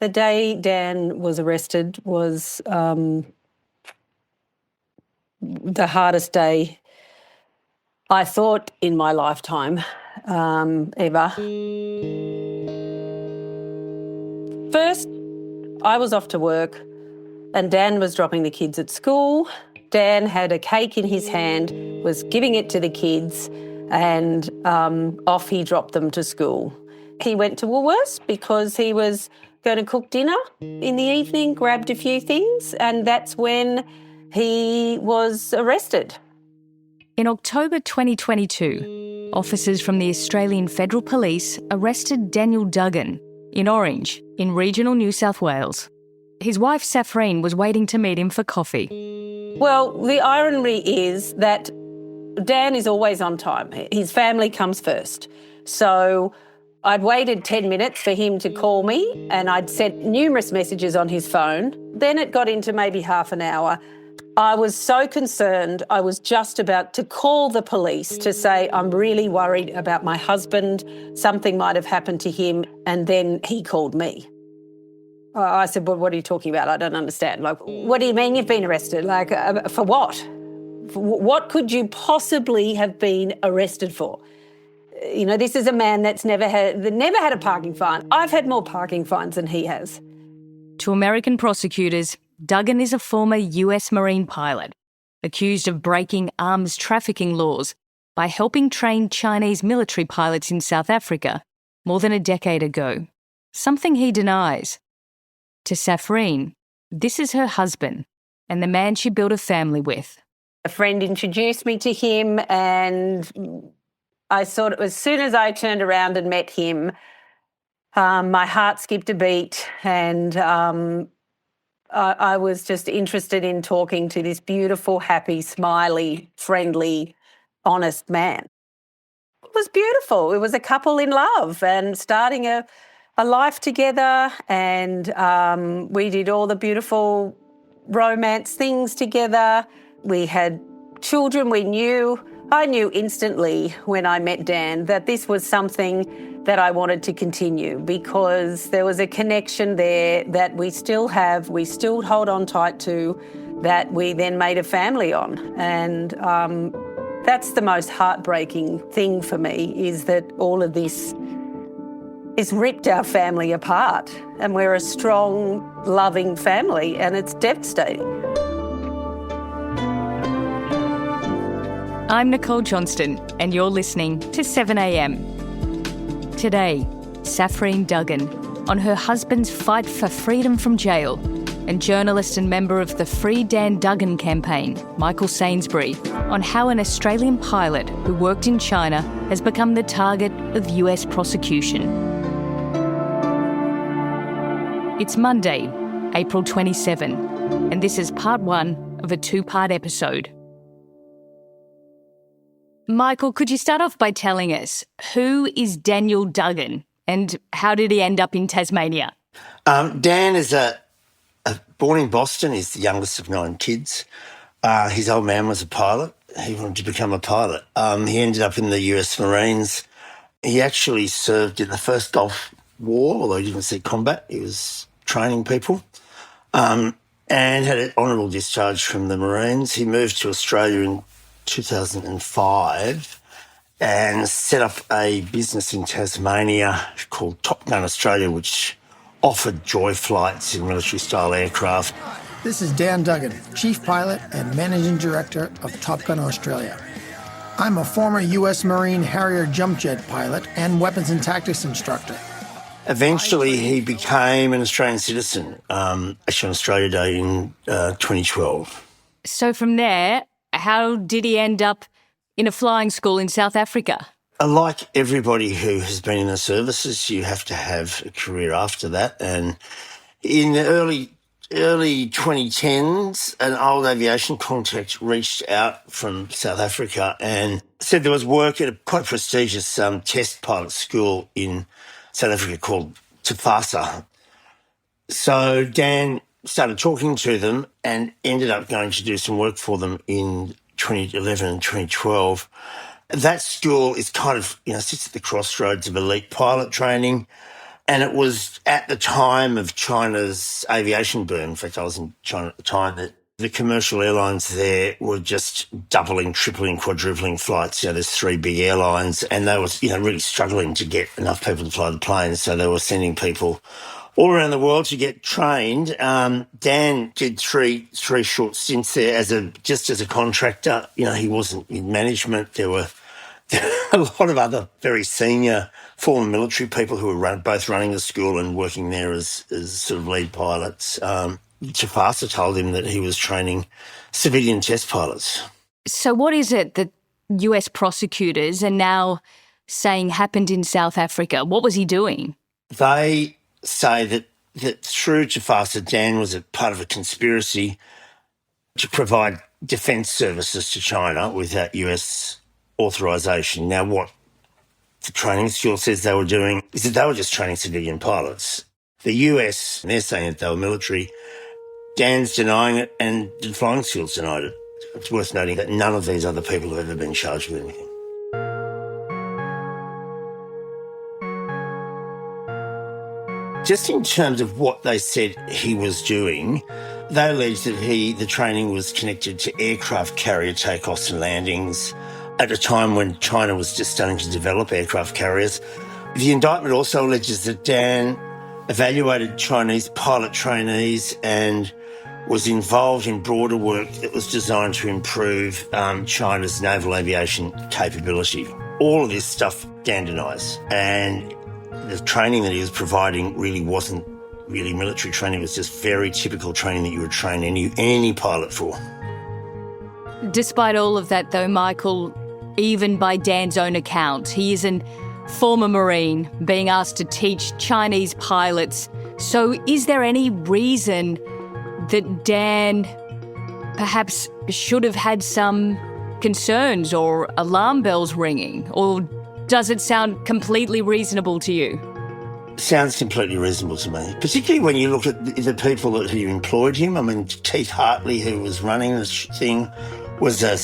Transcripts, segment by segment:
The day Dan was arrested was the hardest day I thought in my lifetime ever. First, I was off to work and Dan was dropping the kids at school. Dan had a cake in his hand, was giving it to the kids, and off he dropped them to school. He went to Woolworths because he was going to cook dinner in the evening, grabbed a few things, and that's when he was arrested. In October 2022, officers from the Australian Federal Police arrested Daniel Duggan in Orange, in regional New South Wales. His wife Saffrine was waiting to meet him for coffee. Well, the irony is that Dan is always on time. His family comes first. So I'd waited 10 minutes for him to call me and I'd sent numerous messages on his phone. Then it got into maybe half an hour. I was so concerned, I was just about to call the police to say, I'm really worried about my husband, something might have happened to him, and then he called me. I said, well, what are you talking about? I don't understand. Like, what do you mean you've been arrested? Like, for what? What could you possibly have been arrested for? You know, this is a man that's never had a parking fine. I've had more parking fines than he has. To American prosecutors, Duggan is a former US Marine pilot, accused of breaking arms trafficking laws by helping train Chinese military pilots in South Africa more than a decade ago, something he denies. To Saffrine, this is her husband and the man she built a family with. A friend introduced me to him and I thought as soon as I turned around and met him, my heart skipped a beat and I was just interested in talking to this beautiful, happy, smiley, friendly, honest man. It was beautiful. It was a couple in love and starting a life together, and we did all the beautiful romance things together. We had children. I knew instantly when I met Dan that this was something that I wanted to continue because there was a connection there that we still have, we still hold on tight to, that we then made a family on. And that's the most heartbreaking thing for me, is that all of this has ripped our family apart, and we're a strong, loving family, and it's devastating. I'm Nicole Johnston, and you're listening to 7am. Today, Saffrine Duggan on her husband's fight for freedom from jail, and journalist and member of the Free Dan Duggan Campaign, Michael Sainsbury, on how an Australian pilot who worked in China has become the target of US prosecution. It's Monday, April 27, and this is part one of a two-part episode. Michael, could you start off by telling us, who is Daniel Duggan and how did he end up in Tasmania? Dan is born in Boston. He's the youngest of 9 kids. His old man was a pilot. He wanted to become a pilot. He ended up in the US Marines. He actually served in the first Gulf War, although he didn't see combat. He was training people and had an honourable discharge from the Marines. He moved to Australia in 2005 and set up a business in Tasmania called Top Gun Australia, which offered joy flights in military-style aircraft. This is Dan Duggan, Chief Pilot and Managing Director of Top Gun Australia. I'm a former US Marine Harrier jump jet pilot and weapons and tactics instructor. Eventually, he became an Australian citizen, actually on Australia Day in 2012. So from there, how did he end up in a flying school in South Africa? Like everybody who has been in the services, you have to have a career after that. And in the early 2010s, an old aviation contact reached out from South Africa and said there was work at a quite prestigious test pilot school in South Africa called Tafasa. So Dan started talking to them and ended up going to do some work for them in 2011 and 2012. That school is kind of, sits at the crossroads of elite pilot training And it was at the time of China's aviation boom. In fact, I was in China at the time, that the commercial airlines there were just doubling, tripling, quadrupling flights. There's 3 big airlines, and they were, really struggling to get enough people to fly the planes. So they were sending people all around the world to get trained. Dan did three short stints there as a contractor. He wasn't in management. There were a lot of other very senior former military people who were both running the school and working there as sort of lead pilots. Tafasa told him that he was training civilian test pilots. So what is it that US prosecutors are now saying happened in South Africa? What was he doing? They say that through Tafasa, Dan was a part of a conspiracy to provide defence services to China without US authorisation. Now, what the training school says they were doing is that they were just training civilian pilots. The US, they're saying that they were military. Dan's denying it, and the flying schools denied it. It's worth noting that none of these other people have ever been charged with anything. Just in terms of what they said he was doing, they alleged that the training was connected to aircraft carrier takeoffs and landings at a time when China was just starting to develop aircraft carriers. The indictment also alleges that Dan evaluated Chinese pilot trainees and was involved in broader work that was designed to improve China's naval aviation capability. All of this stuff Dan denies. And the training that he was providing really wasn't really military training. It was just very typical training that you would train any pilot for. Despite all of that, though, Michael, even by Dan's own account, he is a former Marine being asked to teach Chinese pilots. So is there any reason that Dan perhaps should have had some concerns or alarm bells ringing? Or does it sound completely reasonable to you? Sounds completely reasonable to me, particularly when you look at the people who employed him. I mean, Keith Hartley, who was running this thing, was a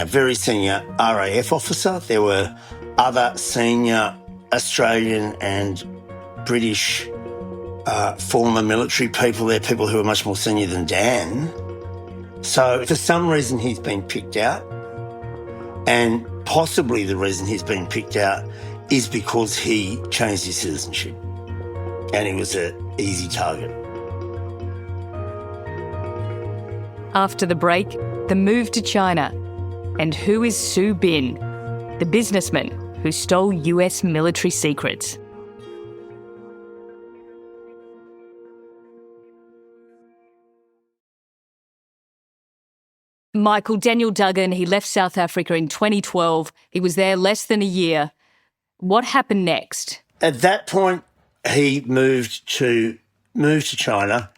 very senior RAF officer. There were other senior Australian and British former military people there, people who are much more senior than Dan. So for some reason he's been picked out, and possibly the reason he's been picked out is because he changed his citizenship and he was an easy target. After the break, the move to China. And who is Su Bin, the businessman who stole US military secrets? Michael, Daniel Duggan, he left South Africa in 2012. He was there less than a year. What happened next? At that point, he moved to China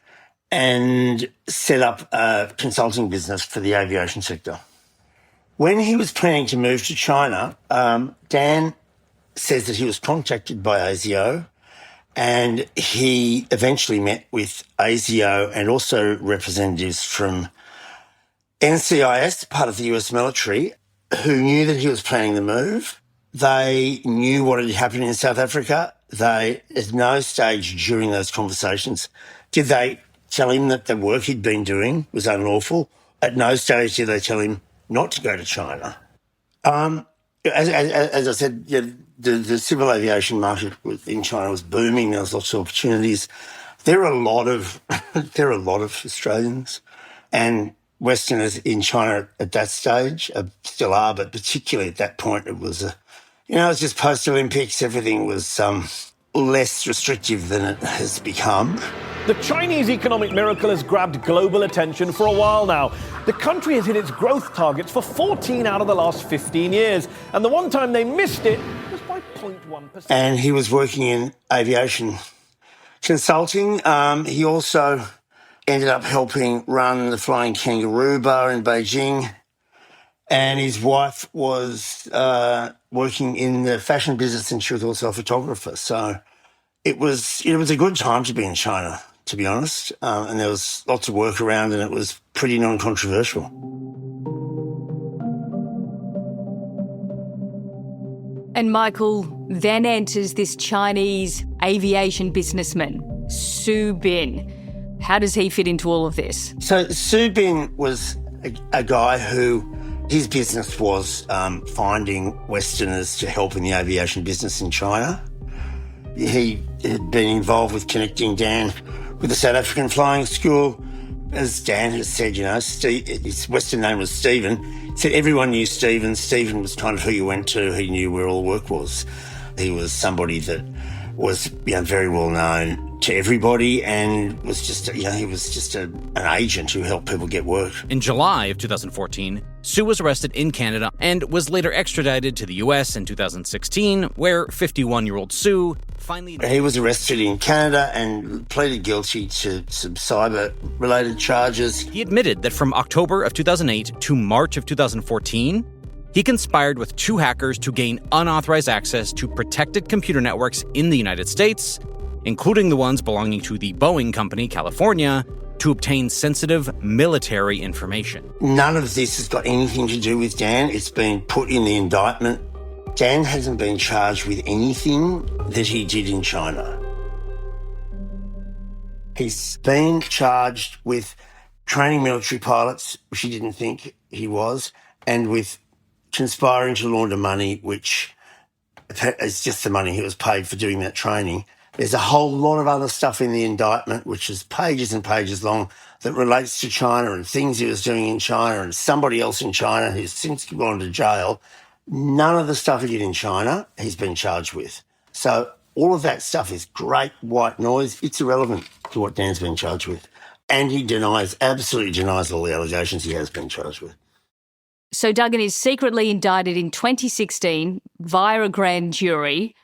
and set up a consulting business for the aviation sector. When he was planning to move to China, Dan says that he was contacted by ASIO, and he eventually met with ASIO and also representatives from NCIS, part of the US military, who knew that he was planning the move. They knew what had happened in South Africa. They, at no stage during those conversations, did they tell him that the work he'd been doing was unlawful. At no stage did they tell him not to go to China. As I said, the civil aviation market in China was booming. There was lots of opportunities. There are a lot of Australians and Westerners in China at that stage, still are, but particularly at that point, it was it was just post-Olympics. Everything was less restrictive than it has become. The Chinese economic miracle has grabbed global attention for a while now. The country has hit its growth targets for 14 out of the last 15 years, and the one time they missed it was by 0.1%. And he was working in aviation consulting. He also ended up helping run the Flying Kangaroo Bar in Beijing, and his wife was working in the fashion business, and she was also a photographer. So it was a good time to be in China, to be honest, and there was lots of work around, and it was pretty non-controversial. And Michael, then enters this Chinese aviation businessman, Su Bin. How does he fit into all of this? So Su Bin was a guy who, his business was finding Westerners to help in the aviation business in China. He had been involved with connecting Dan with the South African flying school. As Dan has said, his Western name was Stephen. He said everyone knew Stephen. Stephen was kind of who you went to. He knew where all work was. He was somebody that was very well known to everybody and was just, he was just an agent who helped people get work. In July of 2014, Su was arrested in Canada and was later extradited to the US in 2016, where 51-year-old Su finally... He was arrested in Canada and pleaded guilty to some cyber-related charges. He admitted that from October of 2008 to March of 2014, he conspired with 2 hackers to gain unauthorized access to protected computer networks in the United States, including the ones belonging to the Boeing company, California, to obtain sensitive military information. None of this has got anything to do with Dan. It's been put in the indictment. Dan hasn't been charged with anything that he did in China. He's been charged with training military pilots, which he didn't think he was, and with conspiring to launder money, which is just the money he was paid for doing that training. There's a whole lot of other stuff in the indictment, which is pages and pages long, that relates to China and things he was doing in China and somebody else in China who's since gone to jail. None of the stuff he did in China he's been charged with. So all of that stuff is great white noise. It's irrelevant to what Dan's been charged with. And he absolutely denies all the allegations he has been charged with. So Duggan is secretly indicted in 2016 via a grand jury.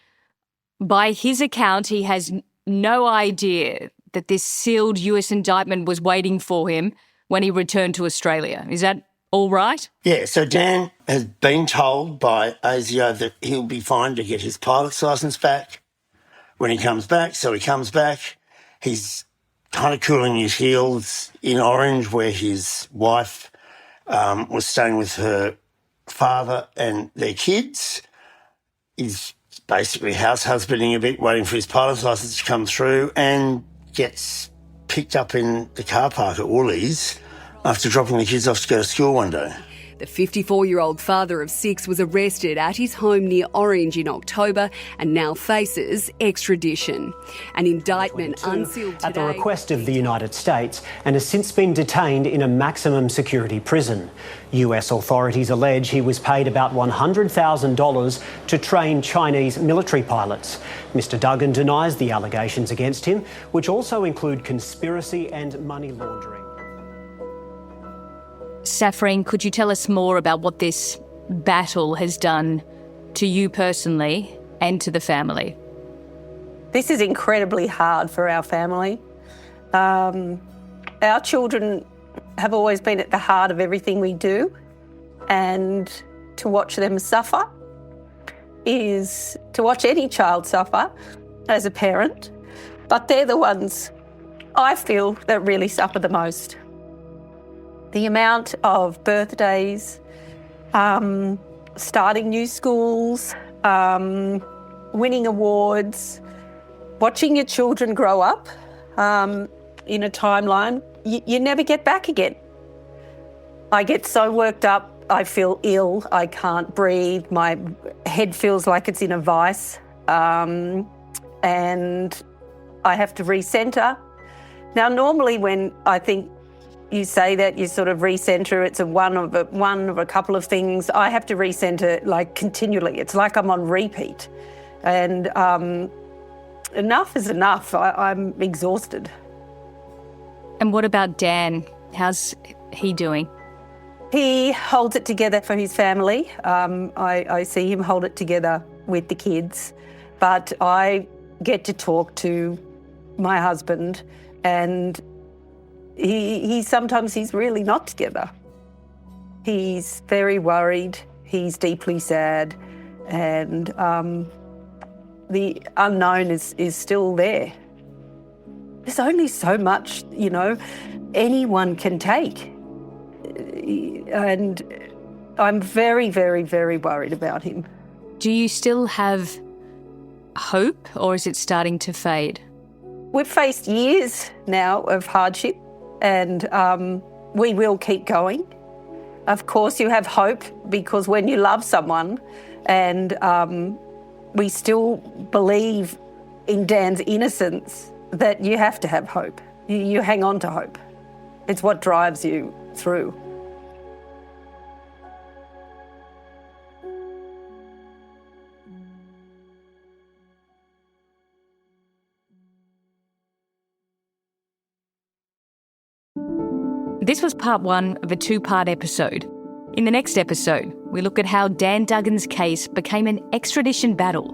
By his account, he has no idea that this sealed US indictment was waiting for him when he returned to Australia. Is that all right? Yeah, so Dan has been told by ASIO that he'll be fine to get his pilot's licence back when he comes back. So he comes back. He's kind of cooling his heels in Orange, where his wife was staying with her father and their kids. He's basically house husbanding a bit, waiting for his pilot's licence to come through, and gets picked up in the car park at Woolies after dropping the kids off to go to school one day. The 54-year-old father of 6 was arrested at his home near Orange in October and now faces extradition. An indictment unsealed today... At the request of the United States, and has since been detained in a maximum security prison. US authorities allege he was paid about $100,000 to train Chinese military pilots. Mr Duggan denies the allegations against him, which also include conspiracy and money laundering. Saffrine, could you tell us more about what this battle has done to you personally and to the family? This is incredibly hard for our family. Our children have always been at the heart of everything we do, and to watch them suffer is to watch any child suffer as a parent, but they're the ones I feel that really suffer the most. The amount of birthdays, starting new schools, winning awards, watching your children grow up in a timeline you never get back again. I get so worked up, I feel ill, I can't breathe, my head feels like it's in a vice, and I have to recenter. Now, normally when I think you say that, you sort of recenter, it's one of a couple of things. I have to recenter like continually. It's like I'm on repeat. And enough is enough. I'm exhausted. And what about Dan? How's he doing? He holds it together for his family. I see him hold it together with the kids. But I get to talk to my husband, and he sometimes he's really not together. He's very worried, he's deeply sad, and the unknown is still there. There's only so much, anyone can take. And I'm very, very, very worried about him. Do you still have hope, or is it starting to fade? We've faced years now of hardship, and we will keep going. Of course, you have hope because when you love someone, and we still believe in Dan's innocence, that you have to have hope. You hang on to hope. It's what drives you through. This was part one of a two-part episode. In the next episode, we look at how Dan Duggan's case became an extradition battle,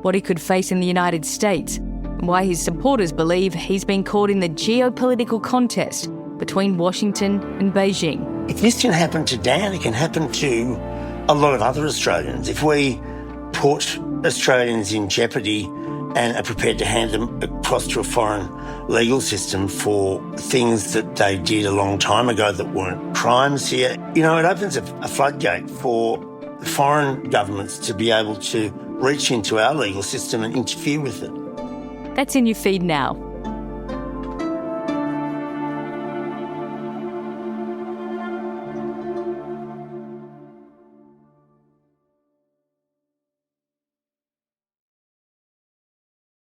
what he could face in the United States, and why his supporters believe he's been caught in the geopolitical contest between Washington and Beijing. If this can happen to Dan, it can happen to a lot of other Australians. If we put Australians in jeopardy and are prepared to hand them across to a foreign legal system for things that they did a long time ago that weren't crimes here, it opens a floodgate for foreign governments to be able to reach into our legal system and interfere with it. That's in your feed now.